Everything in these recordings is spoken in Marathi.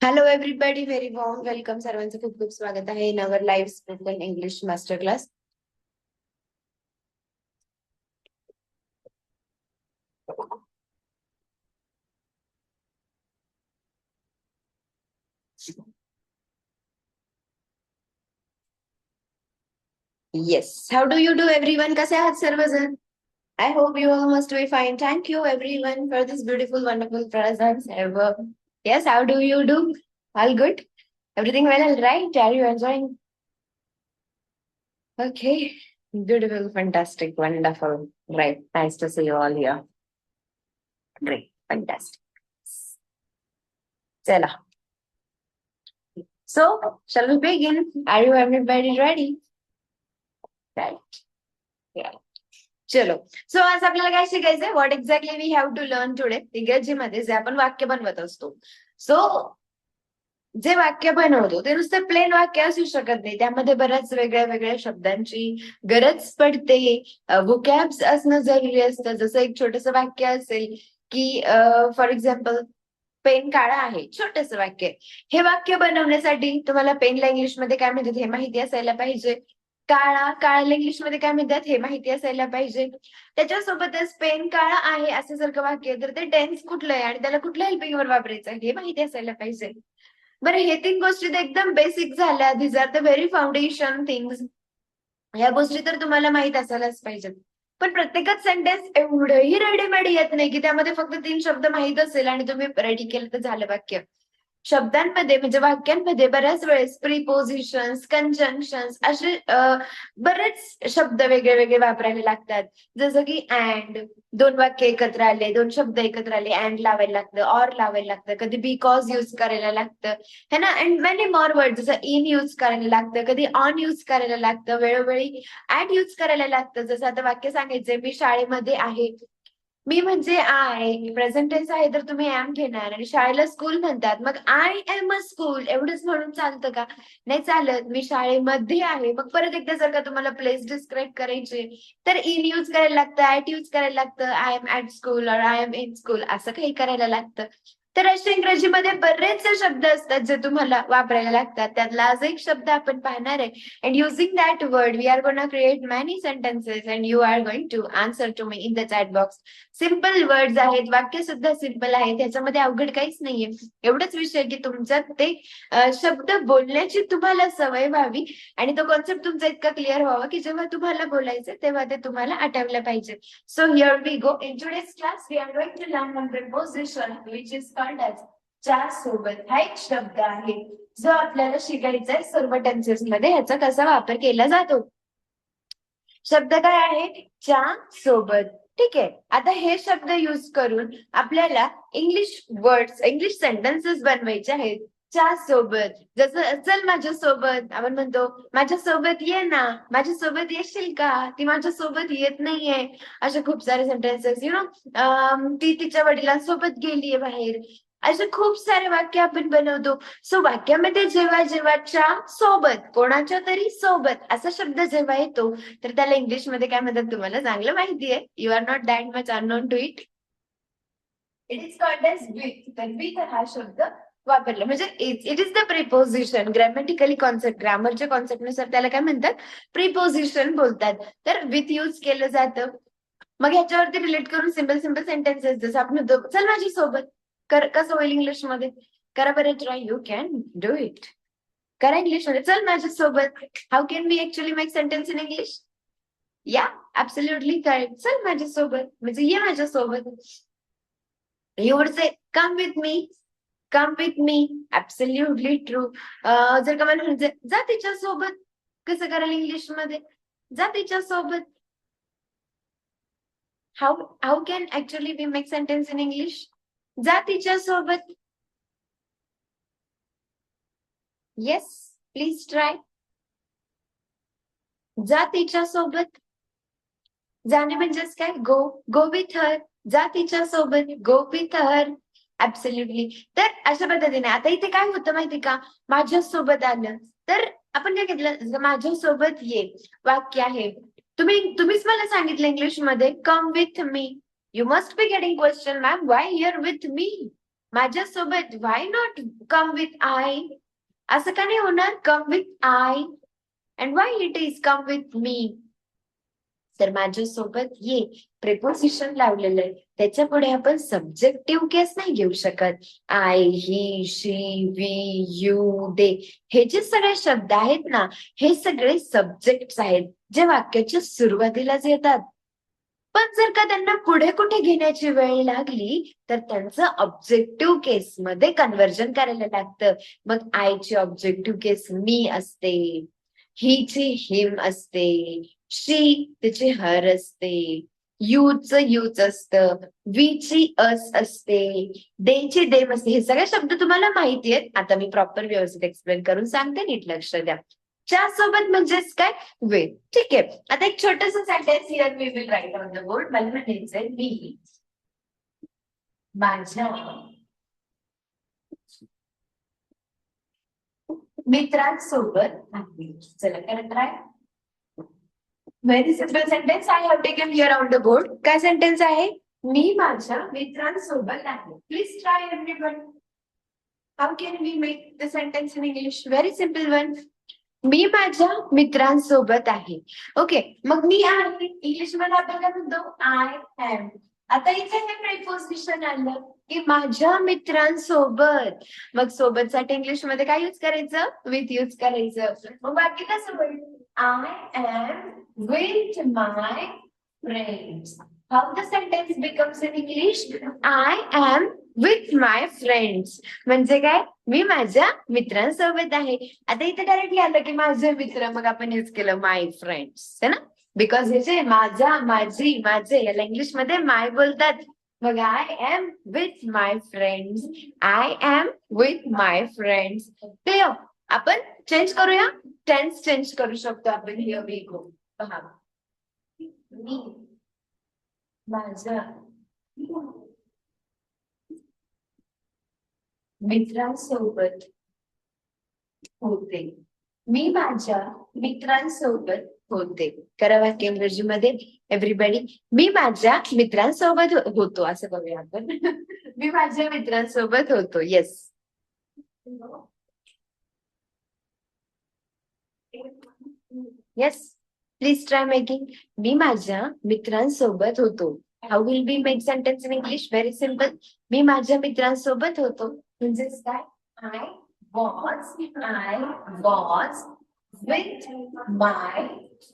Hello everybody, very warm welcome. सर्वांचं खूप खूप स्वागत आहे in our live spoken English master class. Yes, how do you do everyone? कसे आहात सर्वजण? I hope you all must be fine. Thank you everyone for this beautiful wonderful present ever. Yes, how do you do? All good? Everything well? All right? Are you enjoying? Okay, beautiful, fantastic, wonderful. Right, nice to see you all here. Great, fantastic. चला. So, shall we begin? Are you everybody ready? Right. Yeah. चलो. सो आज आपल्याला काय शिकायचंय? What exactly we have to learn today. इंग्रजीमध्ये जे आपण वाक्य बनवत असतो. सो जे वाक्य बनवतो ते नुसतं प्लेन वाक्य असू शकत नाही. त्यामध्ये बऱ्याच वेगळ्या वेगळ्या शब्दांची गरज पडते. व्होकॅब्स असणं जरुरी असतं. जसं एक छोटस वाक्य असेल की फॉर एक्झाम्पल, पेन काळा आहे. छोटस वाक्य. हे वाक्य बनवण्यासाठी तुम्हाला पेनला इंग्लिशमध्ये काय म्हणतात हे माहिती असायला पाहिजे. काळाला इंग्लिशमध्ये काय म्हणतात हे माहिती असायला पाहिजे. त्याच्यासोबतच पेन काळा आहे असं जर का वाक्य तर ते टेन्स कुठलं आहे आणि त्याला कुठल्या हेल्पिंग वर वापरायचं हे माहिती असायला पाहिजे. बरं, हे 3 गोष्टी तर एकदम बेसिक झाल्या. These are the very foundation things. या गोष्टी तर तुम्हाला माहित असायलाच पाहिजेत. पण प्रत्येकच सेंटेन्स एवढंही रेडीमेड येत नाही की त्यामध्ये फक्त 3 शब्द माहित असेल आणि तुम्ही रेडी केलं तर झालं वाक्य. शब्दांमध्ये म्हणजे वाक्यांमध्ये बऱ्याच वेळेस प्रिपोजिशन्स, कंजंक्शन्स असे बरेच शब्द वेगळे वेगळे वापरायला लागतात. जसं की अँड, 2 वाक्य एकत्र आले, 2 शब्द एकत्र आले, अँड लावायला लागतं, ऑर लावायला लागतं, कधी बिकॉज यूज करायला लागतं, है ना. अँड मेनी मोर वर्ड, जसं इन यूज करायला लागतं, कधी ऑन यूज करायला लागतं, वेळोवेळी ऍट यूज करायला लागतं. जसं आता वाक्य सांगायचंय, मी शाळेमध्ये आहे. मी म्हणजे आय, प्रेझेंट टेन्स आहे तर तुम्ही एम घेणार आणि शाळेला स्कूल म्हणतात. मग आय एम अ स्कूल एवढंच म्हणून चालतं का? नाही चालत. मी शाळेमध्ये आहे. मग परत एकदा जर का तुम्हाला प्लेस डिस्क्राईब करायचे तर इन यूज करायला लागतं, ऍट यूज करायला लागतं, आय एम ऍट स्कूल और आय एम इन स्कूल असं काही करायला लागतं. तर असे इंग्रजीमध्ये बरेचसे शब्द असतात जे तुम्हाला वापरायला लागतात. त्यातला आज एक शब्द आपण पाहणार आहे. And using that word, we are going to create many sentences and you are going to answer to me in the chat box. Simple words आहेत, वाक्य सुद्धा सिम्पल आहे, त्याच्यामध्ये अवघड काहीच नाहीये. एवढंच विषय की तुमच्यात ते शब्द बोलण्याची तुम्हाला सवय व्हावी आणि तो कॉन्सेप्ट तुमचा इतका क्लिअर व्हावा की जेव्हा तुम्हाला बोलायचं तेव्हा ते तुम्हाला आठवलं पाहिजे. So here we go. In today's class we are going to learn one preposition which is called as च्या सोबत. हा एक शब्द आहे जो आपल्याला शिकायचा आहे सर्व टेन्सेस मध्ये. ह्याचा कसा वापर केला जातो. शब्द काय आहे? च्या सोबत. ठीक आहे. आता हे शब्द यूज करून आपल्याला इंग्लिश वर्ड्स, इंग्लिश सेंटेन्सेस बनवायचे आहेत. च्या सोबत. जसं चल माझ्यासोबत, आपण म्हणतो माझ्यासोबत ये ना, माझ्यासोबत येशील का, ती माझ्यासोबत येत नाहीये. असे खूप सारे सेंटेन्सेस, यु नो. ती तिच्या वडिलांसोबत गेलीये बाहेर. असे खूप सारे वाक्य आपण बनवतो. सो वाक्यामध्ये जेव्हा जेव्हाच्या सोबत, कोणाच्या तरी सोबत असा शब्द जेव्हा येतो तर त्याला इंग्लिशमध्ये काय म्हणतात तुम्हाला चांगलं माहिती आहे. You are not that much unknown to it. It is called as with. तर विथ हा शब्द वापरला म्हणजे it is the preposition. Grammatically concept, ग्रामरच्या कॉन्सेप्ट नुसार त्याला काय म्हणतात? प्रिपोजिशन बोलतात. तर विथ यूज केलं जातं. मग ह्याच्यावरती रिलेट करून सिम्पल सिम्पल सेंटेन्सेस जसं आपण म्हणतो चल माझी सोबत. कसं होईल इंग्लिशमध्ये? करा बरं try. You can do it. करा इंग्लिशमध्ये. चल माझ्यासोबत. How can we actually make sentence in English? Yeah, absolutely correct. चल माझ्यासोबत म्हणजे ये माझ्यासोबत. You would say come with me. Come with me. Absolutely true. जर का मला म्हणजे जा तिच्यासोबत, कसं कराल इंग्लिशमध्ये? जा तिच्यासोबत. How can actually we make sentence in English? जा तिच्यासोबत. Yes, please try. जा तिच्यासोबत. जाणे म्हणजेच काय? Go with her. जा तिच्यासोबत. Go with her. ऍब्सोल्युटली. तर अशा पद्धतीने आता इथे काय होतं माहिती का? माझ्यासोबत आलं तर आपण काय घेतलं? माझ्यासोबत ये. वाक्य आहे. तुम्हीच मला सांगितलं इंग्लिशमध्ये come with me. You must be getting question, ma'am, why here with me? माझ्यासोबत why not come with I, असं का नाही होणार, come with I and why it is come with me. तर माझ्यासोबत ये प्रेपोजिशन लावलेलं आहे, त्याच्या पुढे आपण सब्जेक्टिव्ह केस नाही घेऊ शकत. I, he, she, we, you, they, हे जे सगळे शब्द आहेत ना, हे सगळे सब्जेक्ट आहेत जे वाक्याच्या सुरुवातीलाच येतात. पण जर का त्यांना पुढे कुठे घेण्याची वेळ लागली तर त्यांचं ऑब्जेक्टिव्ह केस मध्ये कन्व्हर्जन करायला लागतं. मग आयची ऑब्जेक्टिव्ह केस मी असते, हीची हिम असते, शी तिची हर असते, यूच यूच असतं, वीची अस असते, देची देम असते. हे सगळे शब्द तुम्हाला माहिती आहेत. आता मी प्रॉपर व्यवस्थित एक्सप्लेन करून सांगते, नीट लक्ष द्या. च्या सोबत म्हणजेच काय, विथ. ठीक आहे, आता एक छोटस sentence here we will write on the board. मला म्हणायचंय मी माझ्या मित्रांसोबत आहे. चला करा try. Very simple sentence I have taken here on the board. काय सेंटेन्स आहे, मी माझ्या मित्रांसोबत आहे. Please try everyone. How can we make the sentence in English? Very simple one. मी माझ्या मित्रांसोबत आहे. ओके, मग मी आहे इंग्लिश मध्ये आपण काय म्हणतो, आय एम. आता इथे हे प्रेपोजिशन आलं की माझ्या मित्रांसोबत, मग सोबत साठी इंग्लिश मध्ये काय यूज करायचं, विथ यूज करायचं. मग बाकी कसं होईल, I am with my friends. How the sentence becomes in English, I am with my friends. म्हणजे काय, मी माझ्या मित्रांसोबत आहे. आता इथे डायरेक्टली आलं की माझे मित्र, मग आपण यूज केलं माय फ्रेंड्स, है ना. बिकॉज हे जे माझा, माझी, माझे याला इंग्लिश मध्ये माय बोलतात. मग I am with my friends, I am with my friends. ते आपण चेंज करूया, टेन्स चेंज करू शकतो आपण. Here we go. पहा, मी माझ्या मित्रांसोबत होते. मी माझ्या मित्रांसोबत होते. करा वाक्य इंग्रजीमध्ये एव्हरीबडी. मी माझ्या मित्रांसोबत होतो, असं करूया आपण. मी माझ्या मित्रांसोबत होतो. Yes. Yes, please try making. मी माझ्या मित्रांसोबत होतो. How will be make sentence in English? Very simple. मी माझ्या मित्रांसोबत होतो म्हणजेच काय, I was with my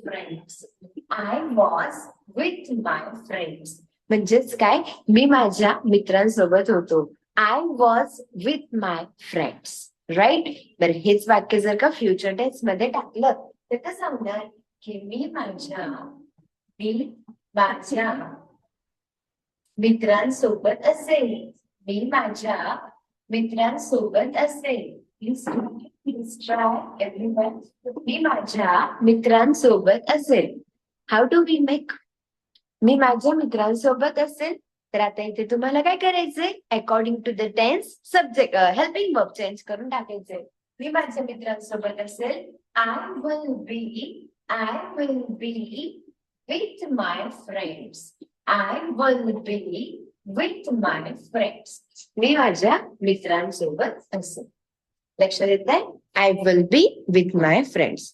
friends. I was with my friends म्हणजेच काय, मी माझ्या मित्रांसोबत होतो. I was with my friends. Right. तर हेच वाक्य जर का फ्युचर टेन्स मध्ये टाकलं तर कसं होणार, की मी माझ्या मित्रांसोबत असेल. मी माझ्या मित्रांसोबत असेल. Please try everyone. मी माझ्या मित्रांसोबत असेल. हाऊ डू वी मेक, मी माझ्या मित्रांसोबत असेल. तर आता इथे तुम्हाला काय करायचंय, according to the tense subject helping verb change करून टाकायचंय. मी माझ्या मित्रांसोबत असेल, I will be with my friends. I will be with my friends. मी माझ्या मित्रांसोबत असेल. लक्षात येत आहे, I will be with my friends.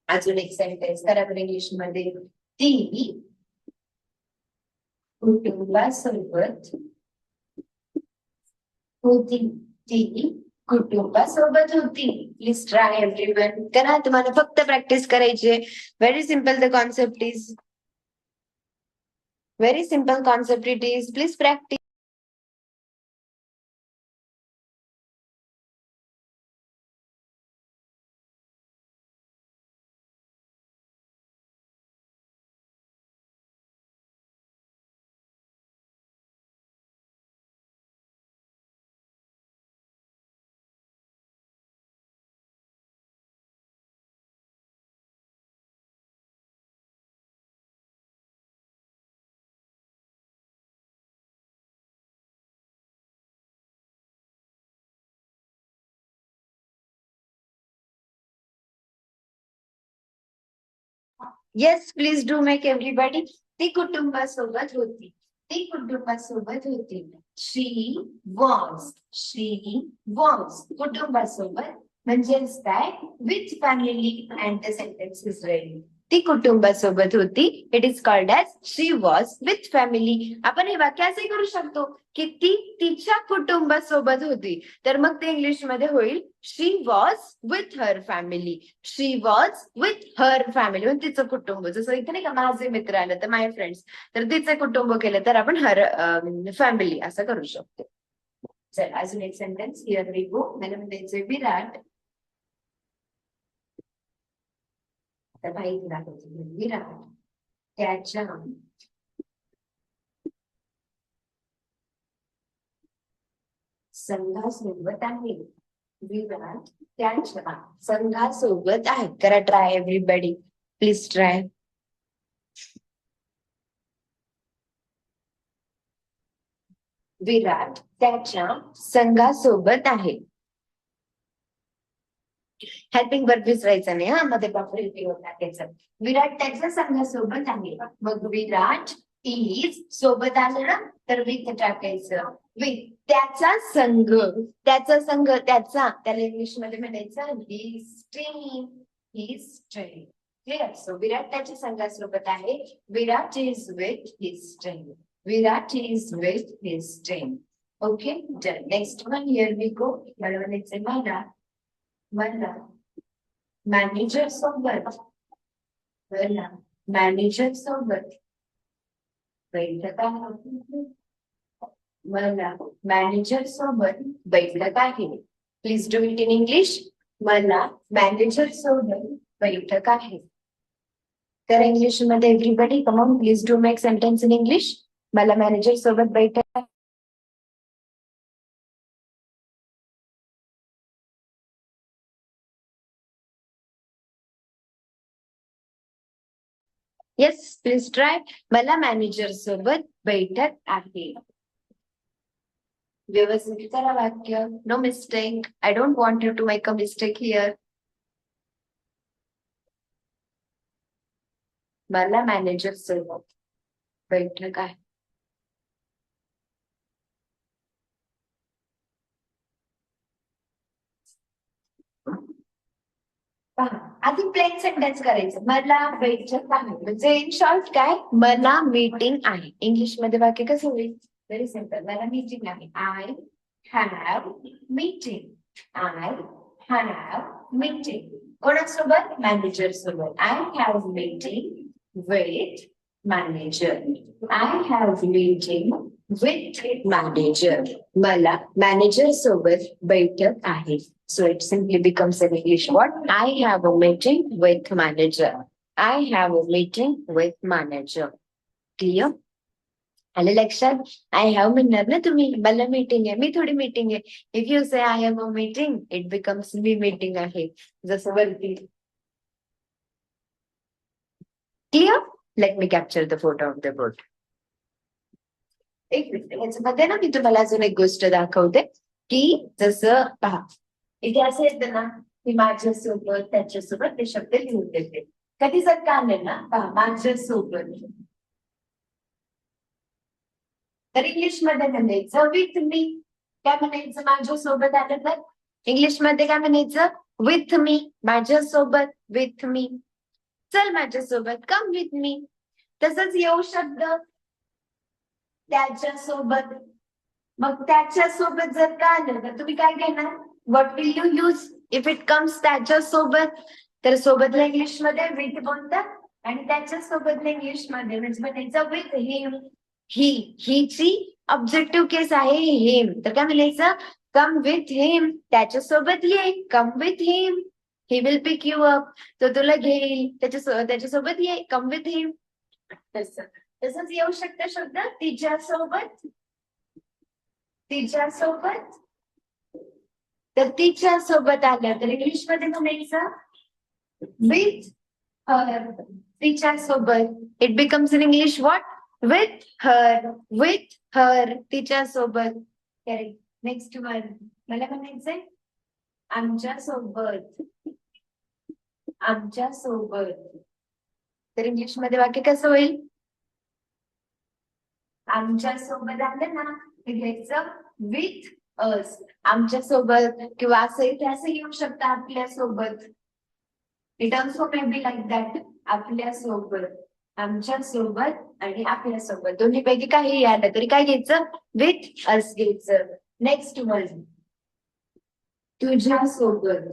अजून एक सेंटेन्स करा इंग्लिश मध्ये. ती कुटुंबासोबत होती. ती कुटुंबासोबत होती. Please try everyone. करा, तुम्हाला फक्त प्रॅक्टिस करायची. Very simple the concept is. Very simple concept it is. Please practice. Yes, please do make everybody. ती कुटुंबासोबत होती. ती कुटुंबासोबत होती. She was. शी वॉज कुटुंबासोबत म्हणजेच काय with family and the sentence is ready. ती कुटुंबासोबत होती. It is called as she was with family. आपण हे वाक्य असे करू शकतो की ती तिच्या कुटुंबासोबत होती. तर मग ते इंग्लिश मध्ये होईल she was with her family. She was with her family म्हणजे तिचं कुटुंब. जसं इथे नाही का माझे मित्र आलं तर माय फ्रेंड्स, तर तिचे कुटुंब केलं तर आपण हर फॅमिली असं करू शकतो. चल अजून एक सेंटेन्स हिअर वी गो. मला म्हणायचंय विराट. तर भाई विराट त्याच्या संघासोबत आहे. विराट त्याच्या संघासोबत आहे. करा ट्राय एव्हरीबडी, प्लीज ट्राय. विराट त्याच्या संघासोबत आहे. हेल्पिंग वर्ब विसरायचं नाही हा, मध्ये टाकायचं. विराट त्याच्या संघासोबत आहे. मग विराट इज सोबत आलं ना तर विथ टाकायचं. विथ त्याचा संघ. त्याचा संघ त्याचा त्याला इंग्लिश मध्ये म्हणायचं his team. His team. Clear. So Virat त्याच्या संघासोबत आहे. Virat is with his team. Virat is with his team. Okay done. Next one here we go. मला म्हणायचं मला मॅनेजर सोबत मॅनेजर सोबत बैठक आहे. मला मॅनेजर सोबत बैठक आहे. Please do it in English. मला मॅनेजर सोबत बैठक आहे. तर इंग्लिश मध्ये everybody come on please do make sentence in English. मला मॅनेजर सोबत बैठक. Yes please try. मला मॅनेजर सोबत बैठक आहे. व्यवस्थित करा वाक्य. No mistake. I don't want you to make a mistake here. मला मॅनेजर सोबत बैठक आहे. पहा आधी प्लेन सेंटेन्स करायचं. मला बैठक आहे म्हणजे इन शॉर्ट काय मला मीटिंग आहे. इंग्लिश मध्ये वाक्य कसं होईल. Very simple. मला मीटिंग आहे. I have meeting. I have meeting. कोणासोबत मॅनेजर सोबत. I have meeting with manager. I have meeting with manager. मला मॅनेजर सोबत बैठक आहे. So it simply becomes in English what? I have a meeting with manager. I have a meeting with manager. Clear? आलं लक्षात. आय हॅव म्हणणार ना तुम्ही. मला मीटिंग आहे. मी थोडी मीटिंग आहे. If you say I am a meeting it becomes me meeting आहे. जसं वरती. Clear. Let me capture the photo of the board. एक मिनिट. याच्यामध्ये ना मी तुम्हाला अजून एक गोष्ट दाखवते की जसं पहा इथे असं येतं ना की माझ्यासोबत त्याच्यासोबत ते शब्द लिहून देते. कधी जर का आले ना पहा माझ्यासोबत तर इंग्लिश मध्ये म्हणायचं विथ मी. काय म्हणायचं माझ्यासोबत आलं तर इंग्लिश मध्ये काय म्हणायचं विथ मी. माझ्यासोबत विथ मी. चल माझ्यासोबत कम विथ मी. तसंच येऊ शब्द त्याच्यासोबत. मग त्याच्यासोबत जर का आलं तर तुम्ही काय घेणार. What will you use if it comes त्याच्यासोबत. तर सोबतला इंग्लिश मध्ये विथ बोलतात आणि त्याच्यासोबतला इंग्लिश मध्ये म्हणजे म्हणायचं विथ हिम. हिची ऑब्जेक्टिव्ह केस आहे हिम. तर काय म्हणायचं कम विथ हिम. त्याच्यासोबत ये. Come with him. He will pick you up. तो तुला घेईल. त्याच्यासोबत ये. Come with him. तसंच येऊ शकतं शब्द तिच्यासोबत. तिच्यासोबत. तर तिच्यासोबत आलं तर इंग्लिश मध्ये म्हणायचं विथ हर. तिच्यासोबत. It becomes in English what with her. With her. तिच्यासोबत. करेक्ट. Next one. मला म्हणायचंय आमच्यासोबत. आमच्यासोबत. तर इंग्लिश मध्ये वाक्य कसं होईल. आमच्यासोबत आलं ना घ्यायचं विथ अस, आमच्या सोबत, किंवा असं इथे असं येऊ शकतं आपल्या सोबत. It also may be like that, आपल्या सोबत, आमच्या सोबत आणि आपल्या सोबत दोन्हीपैकी काही आलं तरी काय घ्यायचं, विथ अस घ्यायचं. नेक्स्ट वन, तुझ्या सोबत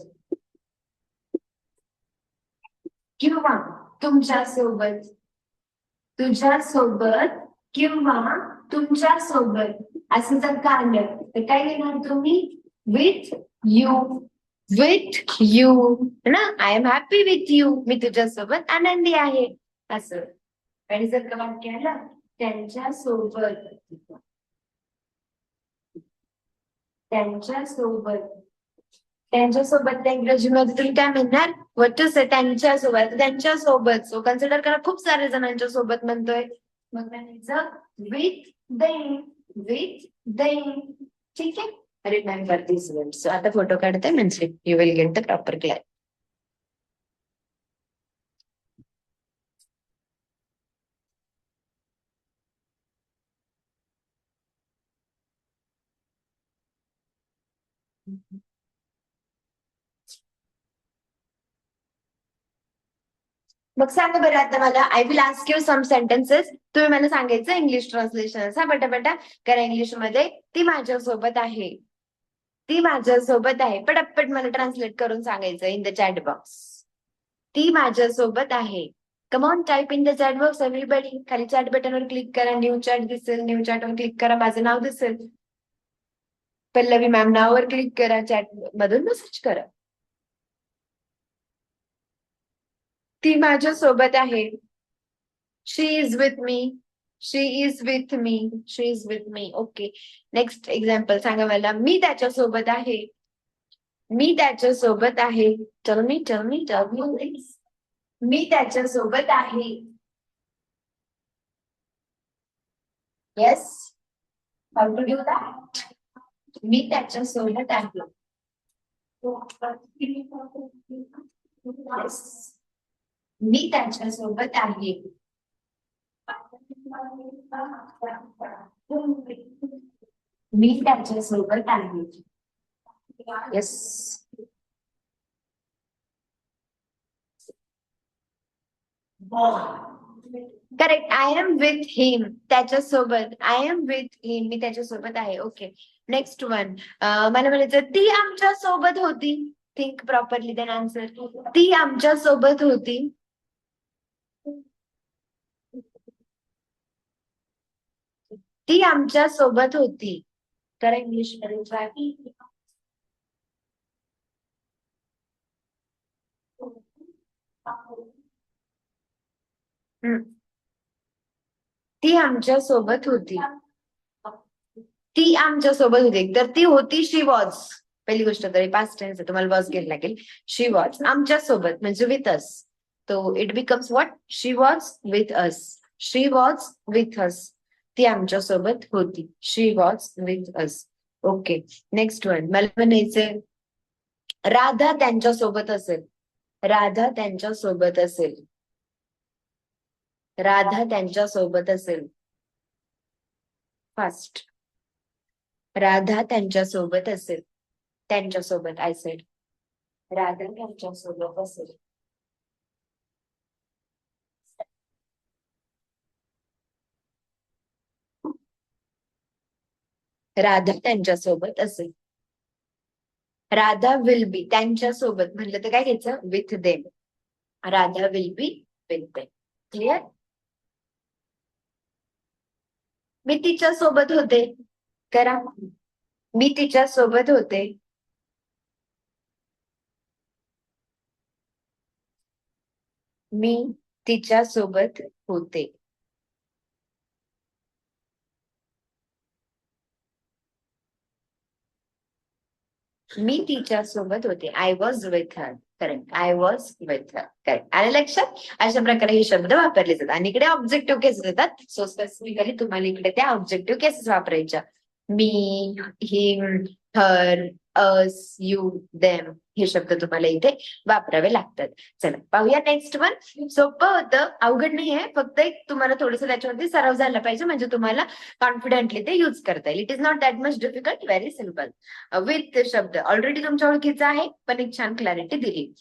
किंवा तुमच्या सोबत, तुझ्या सोबत किंवा तुमच्या सोबत असं जर का आलं तर काय घेणार तुम्ही, विथ यू, विथ यू ना, I am happy with you, मी तुझ्यासोबत आनंदी आहे असं. आणि जर का वाक्य आलं त्यांच्या सोबत, त्यांच्या सोबत, त्यांच्या सोबत इंग्रजीमध्ये तुम्ही काय म्हणणार, व्हॉट टू से, त्यांच्या सोबत, त्यांच्या सोबत. सो कन्सिडर करा खूप सारे जणांच्या सोबत म्हणतोय, मग म्हणायचं विथ देम, विथ देम. ठीक आहे, रिमेंबर दिस वर्ड्स. आता फोटो काढते म्हणजे you will get the proper clarity. मग सांगा बरं आता मला, I will ask you some sentences, तुम्ही मला सांगायचं इंग्लिश ट्रान्सलेशन हा पटापटा. कारण इंग्लिशमध्ये ती माझ्यासोबत आहे, ती माझ्यासोबत आहे, पटापट मला ट्रान्सलेट करून सांगायचं इन द चॅट बॉक्स. ती माझ्यासोबत आहे. Come on, type in the chat box everybody. खाली चॅट बटनवर क्लिक करा, न्यू चॅट दिसेल, न्यू चॅटवर क्लिक करा, माझं नाव दिसेल, पल्लवी मॅम नावावर क्लिक करा, चॅट मधून मेसेज करा. ती माझ्यासोबत आहे. She is with me, she is with me, she is with me. Okay, next example सांगा मला, मी त्याच्यासोबत आहे, मी त्याच्यासोबत आहे. Tell me, tell me, tell me. मी त्याच्यासोबत आहे. Yes, how to do that, मी त्याच्यासोबत आहे. येस, मी त्याच्यासोबत आहे. मी त्याच्यासोबत आहे. Yes, correct. I am with him, त्याच्यासोबत, आय एम विथ हिम, मी त्याच्यासोबत आहे. ओके, नेक्स्ट वन, मला म्हणायचं ती आमच्या सोबत होती. Think properly then answer. ती आमच्या सोबत होती. ती आमच्या सोबत होती. करा इंग्लिश मध्ये ट्राय. ती आमच्या सोबत होती. ती आमच्या सोबत होती, तर ती होती, शी वॉज. पहिली गोष्ट तरी पास्ट टेन्स आहे, तुम्हाला वॉज घ्यायला लागेल. शी वॉज आमच्या सोबत म्हणजे विथ अस, तो it becomes what, she was with us, she was with us. ती आमच्या सोबत होती, she was with us. Okay, next one, मला म्हणायचंय राधा त्यांच्या सोबत असेल, राधा त्यांच्या सोबत असेल, राधा त्यांच्या सोबत असेल. फास्ट, राधा त्यांच्या सोबत असेल, त्यांच्या सोबत, आय सेड राधा त्यांच्या सोबत असेल. राधा त्यांच्या सोबत असेल. राधा विल बी, त्यांच्या सोबत म्हणलं तर काय घ्यायचं, with them. Radha will be with them. Clear. मी तिच्या सोबत होते, करा, मी तिच्या सोबत होते. मी तिच्या सोबत होते. मी तिच्या सोबत होते, I was with her. Correct, I was with her. Correct, आले लक्षात. अशा प्रकारे हे शब्द वापरले जातात. आणि इकडे ऑब्जेक्टिव्ह केसेस येतात. सो स्पेसिफिकली तुम्हाला इकडे त्या ऑब्जेक्टिव्ह केसेस वापरायच्या. मी, हिम, हर, अस, यू, देम हे शब्द तुम्हाला इथे वापरावे लागतात. चला पाहूया नेक्स्ट वन. सोपं होतं, अवघड नाही आहे, फक्त एक तुम्हाला थोडंसं त्याच्यावरती सराव झाला पाहिजे म्हणजे तुम्हाला कॉन्फिडेंटली ते युज करता येईल. It is not that much difficult, very simple. With शब्द ऑलरेडी तुमच्या ओळखीचा आहे, पण एक छान क्लॅरिटी दिली.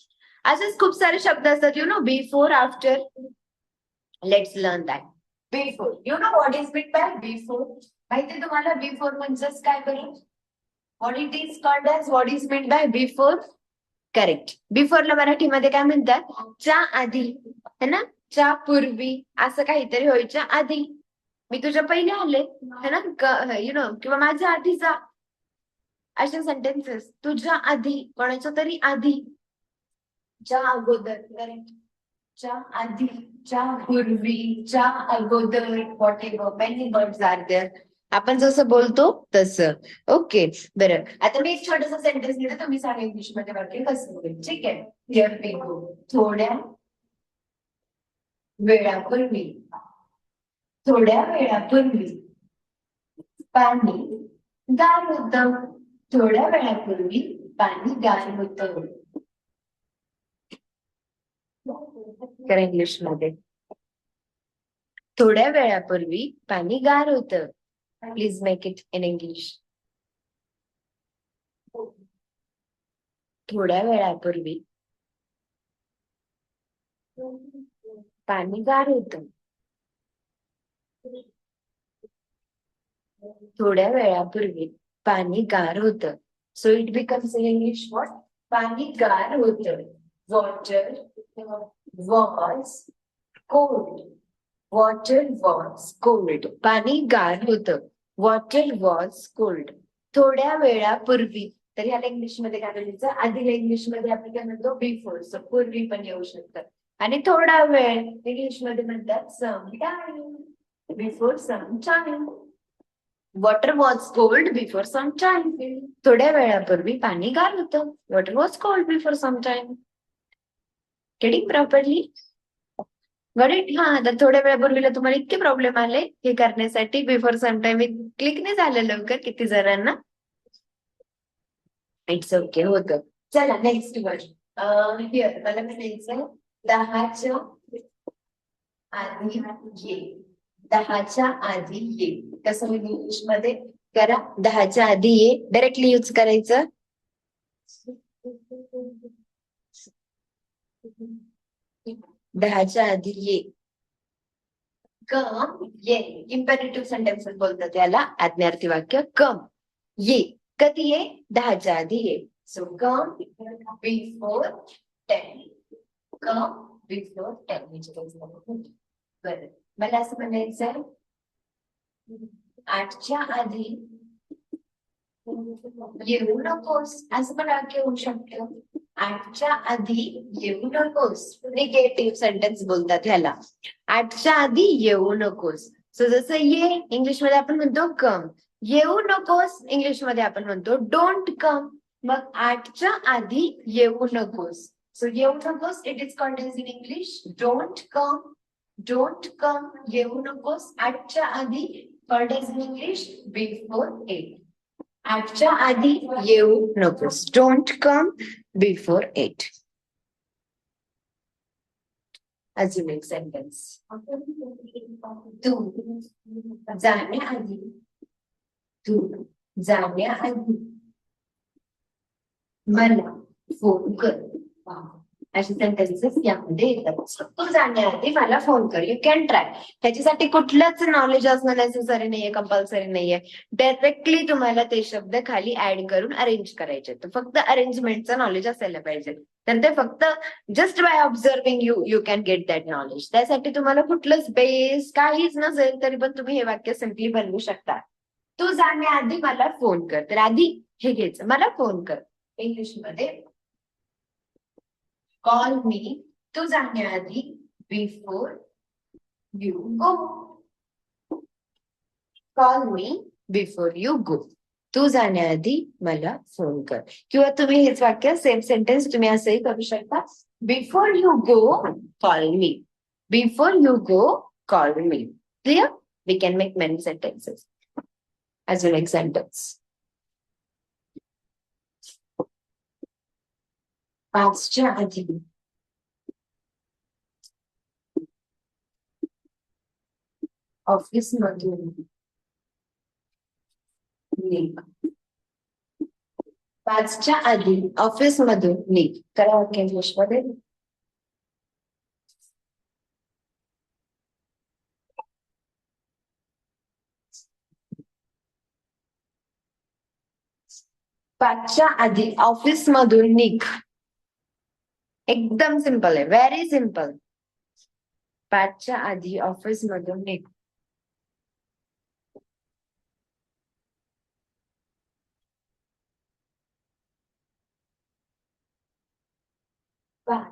असेच खूप सारे शब्द असतात, you know, before, after. Let's learn that. Before, you know what is mean by before? माहिती तुम्हाला बिफोर म्हणजेच काय बरं? What it is called age, what is mean by before? Correct. बिफोरला मराठीमध्ये काय म्हणतात? च्या आधी, है ना? च्या पूर्वी, असं काहीतरी व्हायच्या आधी. मी तुझ्या पहिले आले, है ना, यु नो, किंवा माझ्या आधी जा, असे सेंटेन्सेस. तुझ्या आधी, कोणाच्या तरी आधी, च्या अगोदर. करेक्ट. च्या आधी, च्या पूर्वी, च्या अगोदर, whatever, many words are there. आपण जसं बोलतो तसं. ओके, बरं. आता मी एक छोटस सेंटेन्स लिहिलं, तुम्ही सांगा इंग्लिश मध्ये वाक्य कसं होईल. ठीक आहे. Here we go. थोड्या वेळापूर्वी, थोड्या वेळापूर्वी पाणी गार होतं. थोड्या वेळापूर्वी पाणी गार होतं. करा इंग्लिश मध्ये. थोड्या वेळापूर्वी पाणी गार होतं. Please make it in English. थोड्या वेळापूर्वी पाणी गार होतं. थोड्या वेळापूर्वी पाणी गार होतं. So it becomes in English what? पाणी गार होतं. Water was cold. Water was cold. पाणी गार होतं. Water was cold. थोड्या वेळापूर्वी. तर ह्याला इंग्लिश मध्ये काय म्हणायचं? आधीला इंग्लिश मध्ये आपण काय म्हणतो? बिफोर. सो पूर्वी पण येऊ शकतं. आणि थोडा वेळ इंग्लिश मध्ये म्हणतात some time. Before some time. Water was cold before some time. थोड्या वेळापूर्वी पाणी गार होतं. Water was cold before some time. Getting properly? Got it. हा, तर थोड्या वेळापूर्वीला तुम्हाला इतके प्रॉब्लेम आले हे करण्यासाठी. बिफोर सम टाइम क्लिक नाही झालं लवकर किती जणांना. इट्स ओके, होतं. चला नेक्स्ट वर्ड. हिअर मला म्हणायचं 10च्या आधी ये. 10च्या आधी ये. कसं म्हणजे इंग्लिश मध्ये करा? 10च्या आधी ये. डायरेक्टली यूज करायचं. 10च्या आधी ये. कम ये. इम्पेरेटिव्ह सेंटेन्सेस बोलतात त्याला, आज्ञार्थी वाक्य. कम ये. कधी ये? 10च्या आधी ये. So come before 10. Come before 10. बरं, मला असं म्हणायचं 8च्या आधी येऊ नकोस. असं पण वाक्य होऊ शकतं. 8च्या आधी येऊ नकोस. निगेटिव्ह सेंटेन्स बोलतात ह्याला. 8च्या आधी येऊ नकोस. सो जसं ये इंग्लिश मध्ये आपण म्हणतो कम. येऊ नकोस इंग्लिश मध्ये आपण म्हणतो डोंट कम. मग 8च्या आधी येऊ नकोस. सो येऊ नकोस it is called as in English don't come. Don't come, येऊ नकोस. 8च्या आधी called as in English before 8. 8च्या आधी येऊ नकोस. Don't come before 8. अजून एक सेंटेन्स. तू जाण्याआधी. तू जाण्याआधी मला फोन कर. असे सेंटेन्सेस यामध्ये येतात. तू जाण्याआधी मला फोन कर. You can try. त्याच्यासाठी कुठलंच नॉलेज असणं नेसेसरी नाहीये, कंपल्सरी नाहीये. डायरेक्टली तुम्हाला ते शब्द खाली ऍड करून अरेंज करायचे. तर फक्त अरेंजमेंटचं नॉलेज असायला पाहिजे. तर ते फक्त just by observing you can get that knowledge. त्यासाठी तुम्हाला कुठलंच बेस काहीच नसेल तरी पण तुम्ही हे वाक्य सिम्पली बनवू शकता. तू जाण्याआधी मला फोन कर. तर आधी हे घ्यायचं, मला फोन कर. इंग्लिश मध्ये कॉल मी. तू जाण्याआधी before you go. Call me before you go. तू जाण्याआधी मला फोन कर. किंवा तुम्ही हेच वाक्य सेम सेंटेन्स तुम्ही असंही करू शकता. Before you go call me. Before you go call me. Clear? We can make many sentences. अजून एक सेंटेन्स. 5च्या आधी ऑफिस मधून निघ. 5च्या आधी ऑफिस मधून निघ. करा वाक्य इंग्लिश मध्ये. 5च्या आधी ऑफिस मधून निघ. एकदम सिंपल आहे, व्हेरी सिंपल. 5च्या आधी ऑफिस मधून निघ.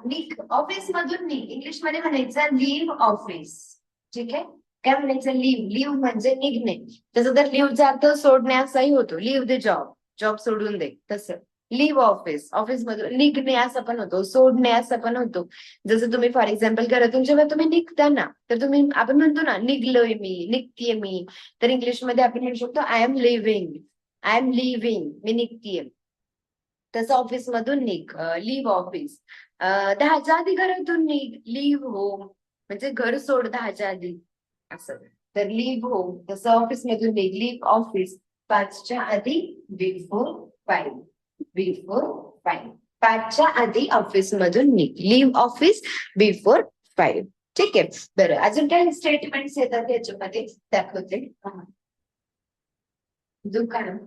निघ ऑफिस मधून निघ. इंग्लिश मध्ये म्हणायचं लिव्ह ऑफिस. ठीक आहे. काय म्हणायचं? लिव्ह. लिव्ह म्हणजे निघणे. तसं तर लिव्हचा अर्थ सोडणे असाही होतो. लिव्ह द जॉब, जॉब सोडून दे, तसं. लिव्ह ऑफिस, ऑफिस मधून निघणे असं पण होतो, सोडणे असं पण होतो. जसं तुम्ही फॉर एक्झाम्पल घरातून जेव्हा तुम्ही निघता ना, तर तुम्ही आपण म्हणतो ना निघलोय मी, निघतीये मी. तर इंग्लिशमध्ये आपण म्हणू शकतो I am living. I am living, मी निघतीये. तसं ऑफिस मधून निघ, लिव्ह ऑफिस. 10च्या आधी घरातून निघ, लिव्ह होम. म्हणजे घर सोड 10च्या आधी असं. तर लिव्ह होम, तसं ऑफिस मधून निघ, लिव्ह ऑफिस 5च्या आधी, बिफोर 5. बिफोर 5. 5च्या आधी ऑफिस मधून निघ, लिव्ह ऑफिस बिफोर 5. ठीक आहे. बरं, अजून काही स्टेटमेंट्स येतात याच्यामध्ये दाखवते. दुकान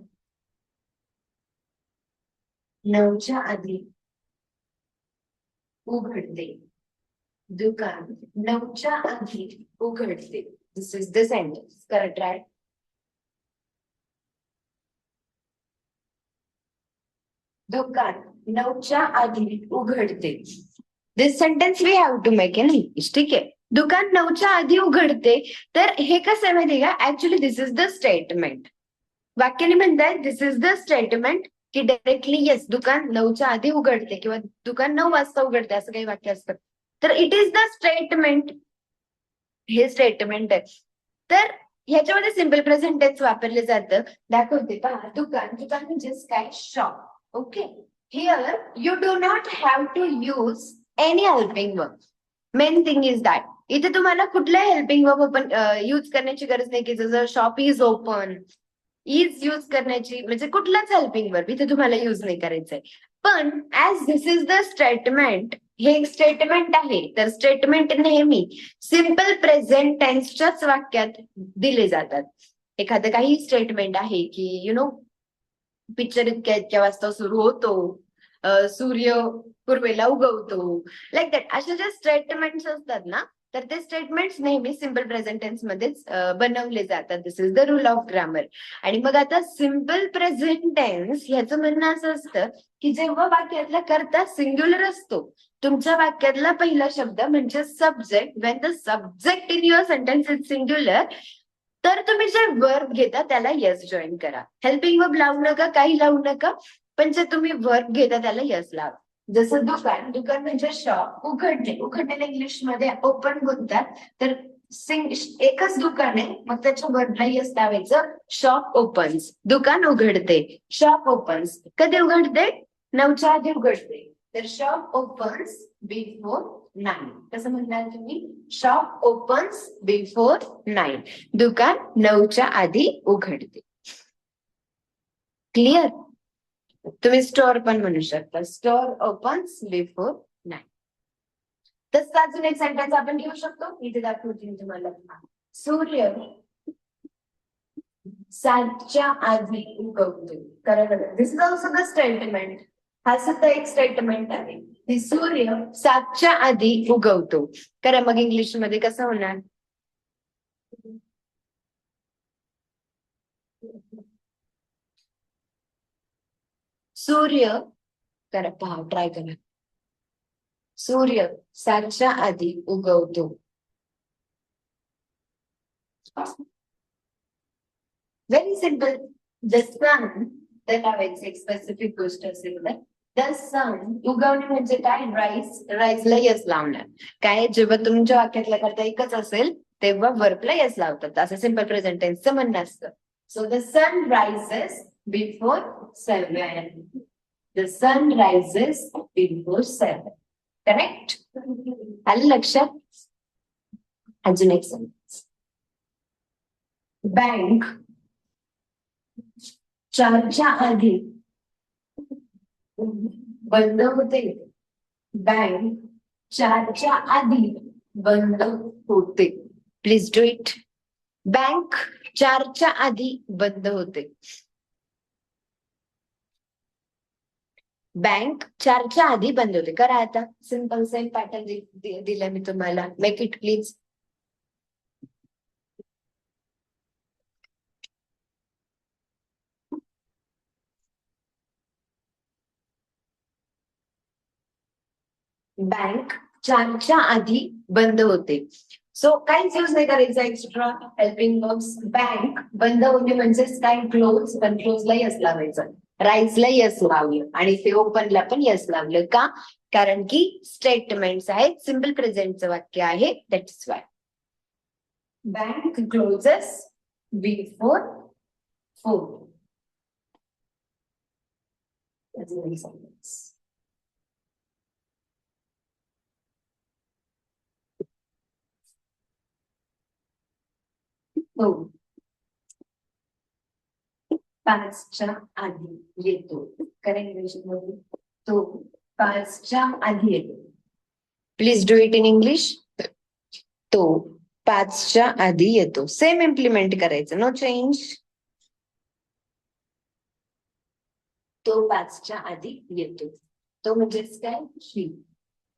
9च्या आधी उघडते. दुकान 9च्या आधी उघडते. This is the sentence. Correct, right? दुकान 9च्या आधी उघडते. This sentence we have to make in English. ठीक आहे. दुकान 9च्या आधी उघडते. तर हे कसं आहे माहितीये का? Actually this is the statement. वाक्याने म्हणताय दिस इज द स्टेटमेंट, की डायरेक्टली येस दुकान 9च्या आधी उघडते किंवा दुकान 9 वाजता उघडते असं काही वाक्य असतं. तर इट इज द स्टेटमेंट. हे स्टेटमेंट आहे. तर ह्याच्यामध्ये सिम्पल प्रेझेंट टेन्स वापरले जातं. दाखवते पहा. दुकान, दुकान म्हणजेच काय? Shop. Okay. Here you do not have to use any helping verb. Main thing is that इथे तुम्हाला कुठल्या हेल्पिंग वर्ब ओपन यूज करण्याची गरज नाही, की जसं shop is open. Is use करण्याची म्हणजे कुठलाच हेल्पिंग वर्ब इथे तुम्हाला यूज नाही करायचंय. पण as this is the statement, हे एक स्टेटमेंट आहे, तर स्टेटमेंट नेहमी सिम्पल प्रेझेंट टेन्सच्याच वाक्यात दिले जातात. एखादं काही स्टेटमेंट आहे की यु नो पिक्चर इतक्या इतक्या वाजता सुरू होतो, सूर्य पूर्वेला उगवतो, लाईक दॅट. अशा ज्या स्टेटमेंट्स असतात ना, तर ते स्टेटमेंट्स नेहमी सिम्पल प्रेझेंट टेन्स मध्येच बनवले जातात. This is the rule of grammar. आणि मग आता सिम्पल प्रेझेंट टेन्स ह्याचं म्हणणं असं असतं की जेव्हा वाक्यातला कर्ता सिंग्युलर असतो, तुमच्या वाक्यातला पहिला शब्द म्हणजे subject, Wien the subject in your sentence is singular, तर तुम्ही जे वर्ब घेता त्याला यस जॉईन करा. हेल्पिंग वर्ब लावू नका, काही लावू नका, पण जे तुम्ही वर्ब घेता त्याला यस लावा. जसं दुकान, दुकान म्हणजे शॉप. उघडणे, उघडणे इंग्लिश मध्ये ओपन बोलतात. तर एकच दुकान आहे, मग त्याच्या वर्बला यस लावायचं. Shop opens. दुकान उघडते. Shop opens. कधी उघडते? 9च्या आधी उघडते. तर शॉप ओपन्स बिफोर 9. कसं म्हणणार तुम्ही? Shop opens before 9. दुकान 9च्या आधी उघडते. क्लिअर? तुम्ही स्टोअर पण म्हणू शकता. Store opens before 9. तसं अजून एक सेंटेन्स आपण घेऊ शकतो. इथे दाखवते तुम्हाला. सूर्य 7च्या आधी उगवतो. कारण दिस इज ऑल्सो द स्टेटमेंट. हा सुद्धा एक स्टेटमेंट आहे. सूर्य 7च्या आधी उगवतो. करा मग इंग्लिश मध्ये कसं होणार? सूर्य, करा पहा, ट्राय करा. सूर्य 7च्या आधी उगवतो. Very simple. द सन, तर लावायचं एक स्पेसिफिक गोष्ट असेल तर. द सन, उगवणे म्हणजे काय? राईज. राईजला यस लावणार. काय? जेव्हा तुमच्या वाक्यातला करता एकच असेल तेव्हा वर्बला यस लावतात. असं सिम्पल प्रेझेंट टेन्सचं म्हणणं असतं. So the sun rises before 7. The sun rises before 7. Correct? आलं लक्षात? अजून एक सेंटेन्स. बँक 4च्या आधी बंद होते. बँक 4च्या आधी बंद होते. Please do it. बँक 4च्या आधी बंद होते. बँक 4च्या आधी बंद होते. करा आता. सिंपल सेम पॅटर्न दिला मी तुम्हाला. Make it please. बँक 4च्या आधी बंद होते. सो काहीच यूज नाही करायचं एक्स्ट्रा हेल्पिंग वर्ब्स. बँक बंद होते म्हणजेच काय? क्लोज. पण क्लोजला यस लावायचं. राईजला यस लावलं आणि ते ओपनला पण यस लावलं. का? कारण की स्टेटमेंट्स आहेत. सिम्पल प्रेझेंटचं वाक्य आहे. That is why. Bank closes before 4. हो. 5च्या आधी येतो. करेक्ट मध्ये तो 5च्या आधी येतो. Please do it in English. तो 5च्या आधी येतो. सेम इम्प्लिमेंट करायचं. No change. तो 5च्या आधी येतो. तो म्हणजेच काय? ही.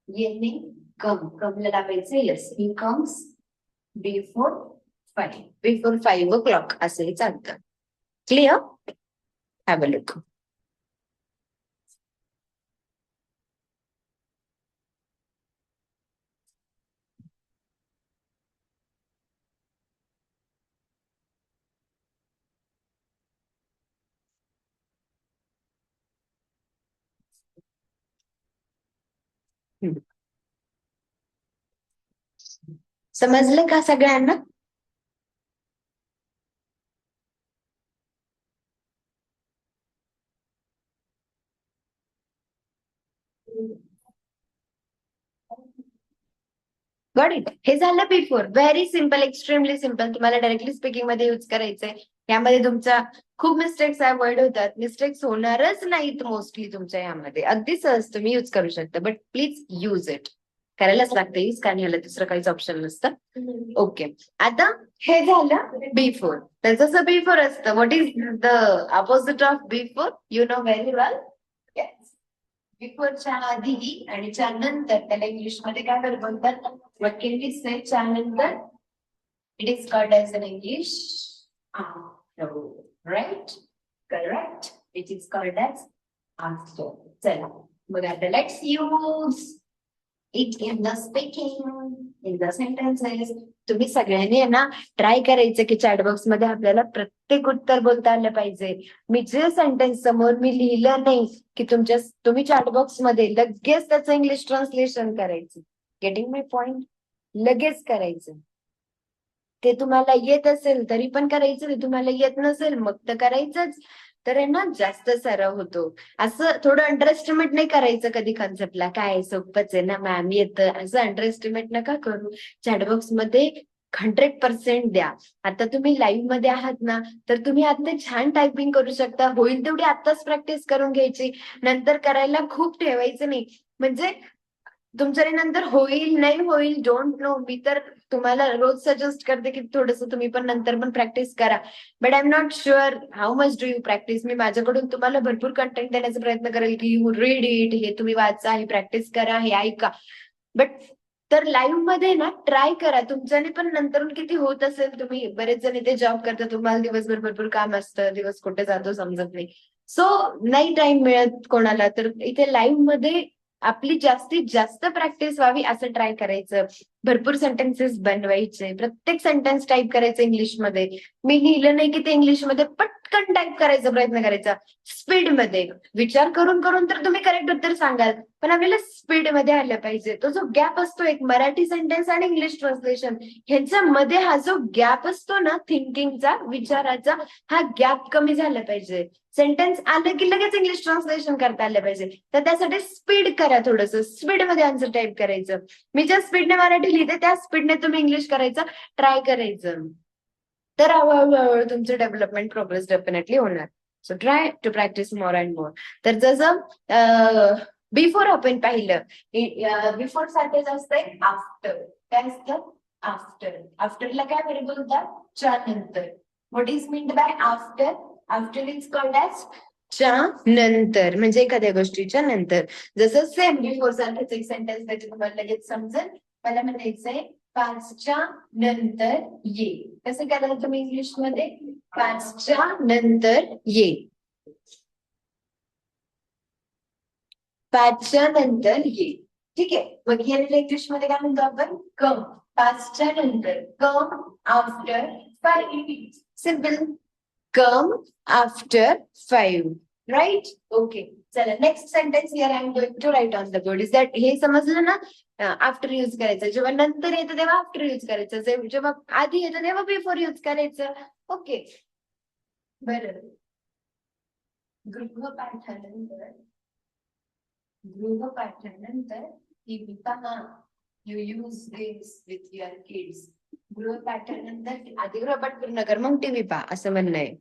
येणे कमला लावायचं yes. He comes before 5. Before 5 o'clock असंही चालतं. क्लिअर? Have a look. समजलं का सगळ्यांना? Got it. हे झालं before. Very simple. Extremely simple. तुम्हाला डायरेक्टली स्पीकिंग मध्ये यूज करायचंय. यामध्ये तुमच्या खूप मिस्टेक्स अवॉइड होतात. मिस्टेक्स होणारच नाहीत मोस्टली तुमच्या यामध्ये. अगदी सहज तुम्ही यूज करू शकता. But please use it. करायलाच लागतं यूज, कारण याला दुसरं काहीच ऑप्शन नसतं. ओके. आता हे झालं बिफोर. तर जसं बिफोर असतं, what is the opposite of before? You know very well. बिफोरच्या आधी आणि च्या नंतर त्याला इंग्लिश मध्ये काय बोलतात? व्हॉट कॅन वी से च्या नंतर? It is called as in English after. Right? Correct. It is called as after. चला मग आता let's use it in the speaking, in the sentences. तुम्ही सगळ्यांनी आहे ना ट्राय करायचं की चॅटबॉक्स मध्ये आपल्याला प्रत्येक उत्तर बोलता आलं पाहिजे. मी जे सेंटेन्स समोर मी लिहिलं नाही की तुम्ही चॅटबॉक्स मध्ये लगेच त्याचं इंग्लिश ट्रान्सलेशन करायचं. गेटिंग माय पॉइंट? लगेच करायचं. ते तुम्हाला येत असेल तरी पण करायचं, ते तुम्हाला येत नसेल मग तर करायचंच. तर आहे ना जास्त सराव होतो. असं थोडं अंडरएस्टिमेट नाही करायचं कधी कॉन्सेप्टला. काय सोपंच आहे ना मॅम, येतं, असं अंडरएस्टिमेट नका करू. चॅटबॉक्स मध्ये 100% द्या. आता तुम्ही लाईव्ह मध्ये आहात ना, तर तुम्ही आता छान टायपिंग करू शकता. होईल तेवढी आताच प्रॅक्टिस करून घ्यायची. नंतर करायला खूप ठेवायचं नाही. म्हणजे तुमच्या नंतर होईल नाही होईल डोंट नो. मी तर तुम्हाला रोज सजेस्ट करते की थोडस तुम्ही पण नंतर पण प्रॅक्टिस करा. But I am not sure how much do you practice. मी माझ्याकडून तुम्हाला भरपूर कंटेंट देण्याचा प्रयत्न करेल की यू रीड इट, हे तुम्ही वाचा, हे प्रॅक्टिस करा, हे ऐका. बट तर लाईव्ह मध्ये ना ट्राय करा. तुमच्याने पण नंतर किती होत असेल. तुम्ही बरेच जण इथे जॉब करता, तुम्हाला दिवसभर भरपूर काम असतं, दिवस कुठे जातो समजत नाही. सो नाही टाइम मिळत कोणाला, तर इथे लाईव्ह मध्ये आपली जास्तीत जास्त प्रॅक्टिस व्हावी असं ट्राय करायचं. भरपूर सेंटेन्सेस बनवायचे, प्रत्येक सेंटेन्स टाईप करायचं इंग्लिशमध्ये. मी लिहिलं नाही की ते इंग्लिशमध्ये पटकन टाईप करायचा प्रयत्न करायचा, स्पीडमध्ये. विचार करून करून तर तुम्ही करेक्ट उत्तर सांगाल, पण आपल्याला स्पीडमध्ये आलं पाहिजे. तो जो गॅप असतो एक मराठी सेंटेन्स आणि इंग्लिश ट्रान्सलेशन ह्यांच्यामध्ये, हा जो गॅप असतो ना थिंकिंगचा, विचाराचा, हा गॅप कमी झाला पाहिजे. सेंटेन्स आलं की लगेच इंग्लिश ट्रान्सलेशन करता आलं पाहिजे. तर त्यासाठी स्पीड करा, थोडंसं स्पीडमध्ये आन्सर टाईप करायचं. मी ज्या स्पीडने मराठी लिहिते त्या स्पीडने तुम्ही इंग्लिश करायचं ट्राय करायचं. तर हळूहळू तुमचं डेव्हलपमेंट प्रोग्रेस डेफिनेटली होणार. So try to practise more and more. तर जसं बिफोर आपण पाहिलं, बिफोर सारखे असतंय आफ्टर. काय असतं? आफ्टर. आफ्टरला काय बरे बोलतात? च्या नंतर. What is meant by after? After is called as च्या नंतर, म्हणजे एखाद्या गोष्टीच्या नंतर. जसं सेम बिफोर सारखेच एक सेंटेन्स त्याचे तुम्हाला लगेच समजेल. मला म्हणायचंय 5च्या नंतर ये. कसं करायचं तुम्ही इंग्लिश मध्ये? 5च्या नंतर ये. 5च्या नंतर ये. ठीक आहे. मग याला इंग्लिश मध्ये काय म्हणतो आपण? कम. 5च्या नंतर. Come after 5. Simple. Come after 5. Right? Okay. चला, next sentence here I am going to write on the board is that. हे समजलं ना? आफ्टर यूज करायचं. जेव्हा नंतर येतं तेव्हा आफ्टर यूज करायचं, जेव्हा आधी येतं तेव्हा बिफोर यूज करायचं. ओके. बरं. गृहपाठानंतर टीव्ही पहा. You use this with your kids. गृहपाठानंतर आधी गृहपाठ पूर्ण कर, मग टीव्ही पहा, असं म्हणणं आहे.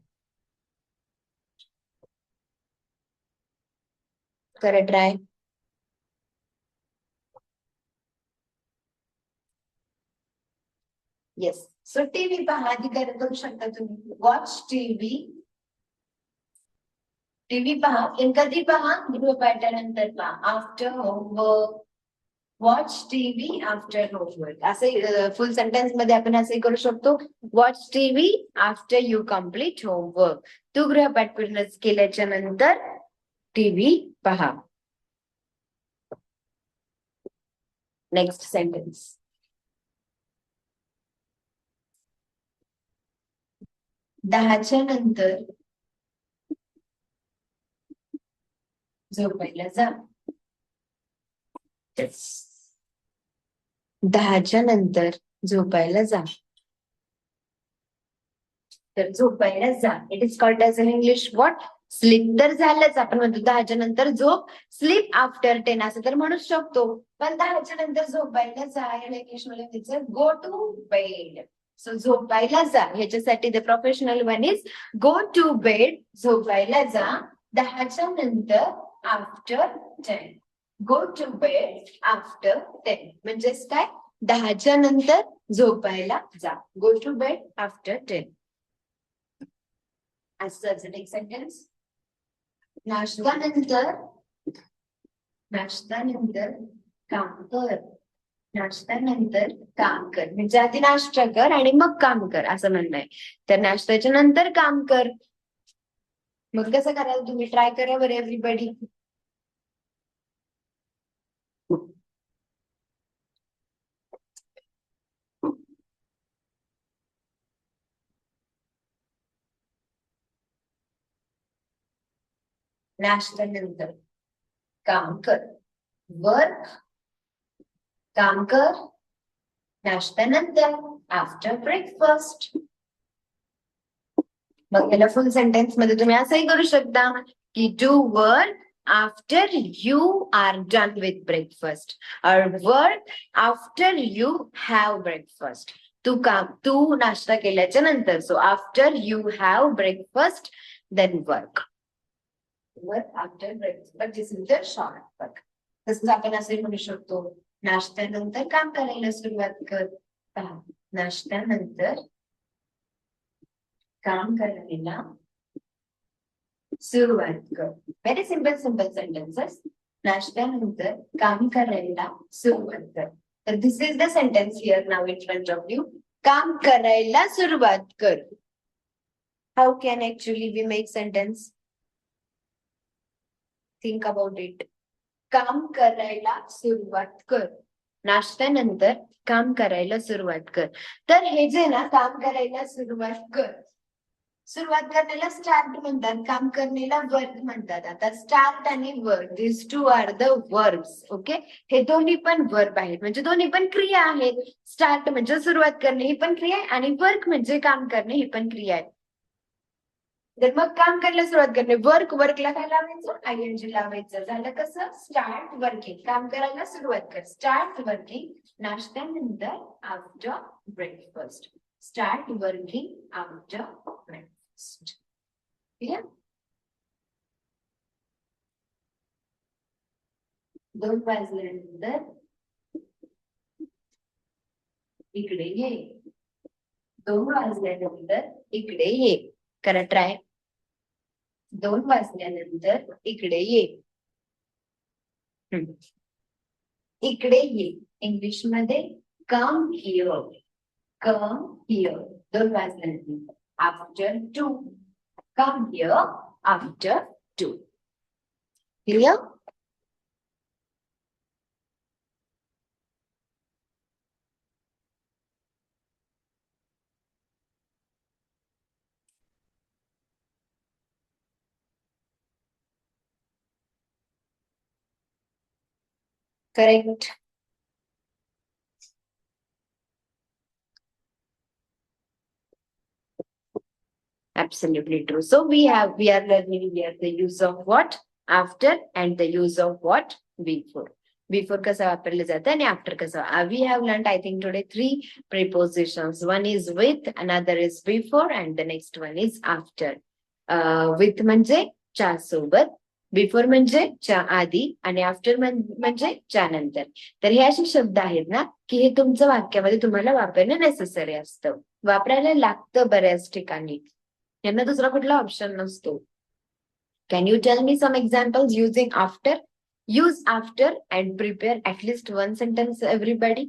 करा ट्राय. येस. सो टीव्ही पहा आधी करू शकता तुम्ही. Watch TV. टीव्ही पहा. कधी पहा? गृहपाठानंतर पहा. After homework. Watch TV after homework. असे फुल सेंटेन्स मध्ये आपण असे करू शकतो. Watch TV after you complete homework. तू गृहपाठ पूर्ण केल्याच्या नंतर टीव्ही पहा. Next sentence. 10च्या नंतर झोपायला जा. 10च्या नंतर झोपायला जा. तर झोपायला जा. It is called as in English what? Sleep. तर झालंच. आपण म्हणतो 10च्या नंतर झोप, स्लीप आफ्टर 10 असं तर म्हणूच शकतो. पण 10च्या नंतर झोपायला जा याला इंग्लिश मध्ये म्हणायचं गो टू बेड. सो झोपायला जा ह्याच्यासाठी the professional one is go to bed. झोपायला जा 10च्या नंतर after 10. Go to bed after 10 म्हणजेच काय? 10च्या नंतर झोपायला जा. Go to bed after 10. असं एक सेंटेन्स. नाश्त्यानंतर काम कर. नाश्त्यानंतर काम कर म्हणजे आधी नाश्ता कर आणि मग काम कर असं म्हणणं आहे. तर नाश्त्याच्या नंतर काम कर. मग कसं कराल तुम्ही? ट्राय करा बरं एव्हरीबडी. नाश्त्यानंतर काम कर. वर्क. काम कर. नाश्त्यानंतर आफ्टर ब्रेकफास्ट. मग याला फुल सेंटेन्स मध्ये तुम्ही असंही करू शकता की do work after you are done with breakfast or work after you have breakfast. तू नाश्ता केल्याच्या नंतर. So after you have breakfast then work. Work after breakfast. This is the short work. तसंच आपण असे म्हणू शकतो नाश्त्यानंतर काम करायला सुरुवात कर. नाश्त्यानंतर काम करायला सुरुवात कर. Very simple sentences. नाश्त्यानंतर काम करायला सुरुवात कर. तर this is the sentence here now in front of you. काम करायला सुरुवात कर. How can actually we make sentence? Think about it. काम करायला सुरुवात कर. नाश्त्यानंतर काम करायला सुरुवात कर. तर हे जे ना काम करायला सुरुवात करण्याला स्टार्ट म्हणतात, काम करण्याला वर्क म्हणतात. आता स्टार्ट आणि work this two are the verbs. Okay, हे दोन्ही पण वर्ब आहेत, म्हणजे दोन्ही पण क्रिया आहेत. स्टार्ट म्हणजे सुरुवात करणे ही पण क्रिया आहे आणि वर्क म्हणजे काम करणे ही पण क्रिया आहे. तर मग काम करायला सुरुवात करणे, वर्कला काय लावायचं, आयएनजी लावायचं. झालं कसं, स्टार्ट वर्किंग, काम करायला सुरुवात कर. स्टार्ट वर्किंग नाश्त्यानंतर, after breakfast. Start working after breakfast. Clear? 2 वाजल्यानंतर इकडे ये. 2 वाजल्यानंतर इकडे ये. करा ट्राय. 2 वाजल्यानंतर इकडे ये. इकडे ये. इंग्लिश मध्ये कम हिअर. Come here. 2 वाजल्यानंतर. After 2. Come here after 2. Clear? Correct. Absolutely true. So we are learning here the use of what? After and the use of what? Before. Before कसं वापरलं जातं आणि after कसं. We have learned, I think, today 3 prepositions. One is with, another is before, and the next one is after. With म्हणजे च्या सोबत, बिफोर म्हणजे च्या आधी आणि आफ्टर म्हणजे च्या नंतर. तर हे असे शब्द आहेत ना की हे तुमचं वाक्यामध्ये तुम्हाला वापरणं नेसेसरी असतं, वापरायला लागतं बऱ्याच ठिकाणी. यांना दुसरा कुठला ऑप्शन नसतो. Can you tell me some examples using after? Use after and prepare at least 1 sentence everybody.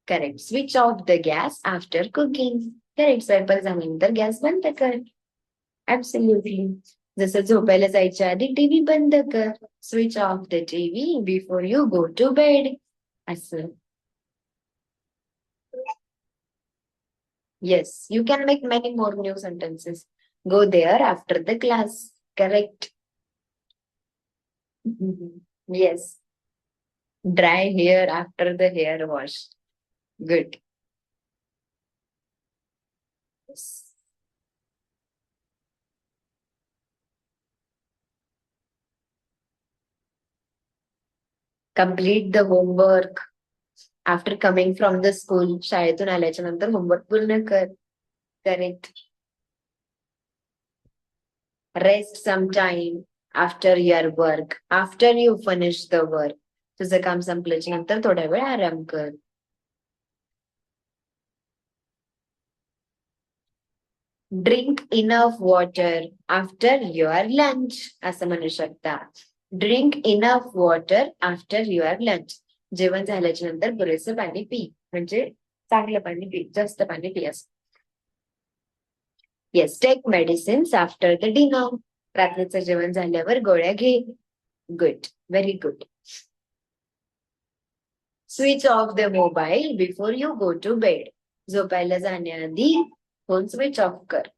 Correct. Switch off the gas after cooking. Correct. स्वयंपाक झाल्यानंतर गॅस बंद कर. ऍब्सोल्युटली. जसं झोपायला जायच्या आधी टीव्ही बंद कर. Switch off the TV before you go to bed. असं. Yes, you can make many more new sentences. Go there after the class. Correct. Yes. Dry hair after the hair wash. Good. Yes. Complete the homework after coming from the school. शाळेतून आल्याच्या नंतर होमवर्क पूर्ण कर. Correct. Rest some time after your work. After you finish the work. तुझं काम संपल्याच्या नंतर थोडा वेळ आराम कर. Drink enough water after your lunch. असं म्हणू शकता. Drink enough water after your lunch. जेवण झाल्याच्या नंतर पुरेसं पाणी पी. म्हणजे चांगलं पाणी पी, जास्त पाणी पी असं. Yes, take medicines after the dinner. रात्रीचं जेवण झाल्यावर गोळ्या घे. Good. Very good. Switch off the mobile before you go to bed. झोपायला जाण्याआधी फोन स्विच ऑफ कर.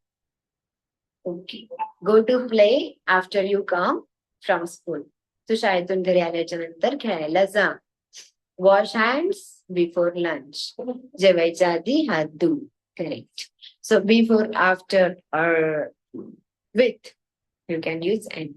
Okay. Go to play after you come from school. तू शाळेतून घरी आल्याच्या नंतर खेळायला जा. Wash hands before lunch. जेवायच्या आधी हात धु. Correct. So before, after, or with, you can use and.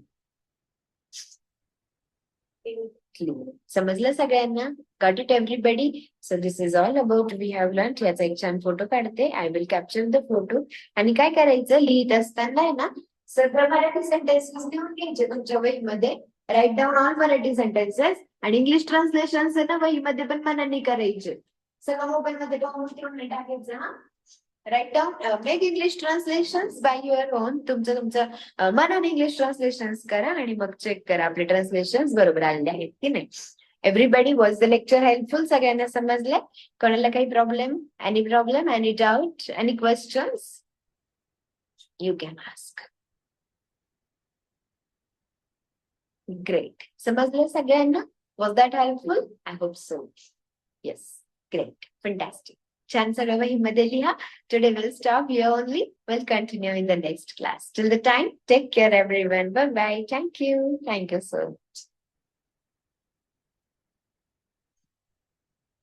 समजलं सगळ्यांना? Got it everybody? So this is all about we have learned. याचा एक छान फोटो काढते. I will capture the photo. आणि काय करायचं, लिहित असताना आहे ना सगळं मराठी सेंटेन्सेस लिहून घ्यायचे तुमच्या वहीमध्ये. Write down all Marathi sentences आणि इंग्लिश ट्रान्सलेशन ना वहीमध्ये पण मनाने करायचे. सगळं मोबाईल मध्ये डाउनलोड टाकायचं. हा, write down, make English translations by your own. तुमचं मनाने इंग्लिश ट्रान्सलेशन्स करा आणि मग चेक करा आपले ट्रान्सलेशन्स बरोबर आलेले आहेत की नाही. Everybody, was the lecture helpful? सगळ्यांना समजलंय? कोणाला काही problem, any doubt, any questions? You can ask. Great. समजलं सगळ्यांना? Was that helpful? I hope so. Yes, great, fantastic. छान सगळं वहीमध्ये लिहा. Today we'll stop here only. We'll continue in the next class. Till the time, take care everyone. Bye bye. Thank you. Thank you so much.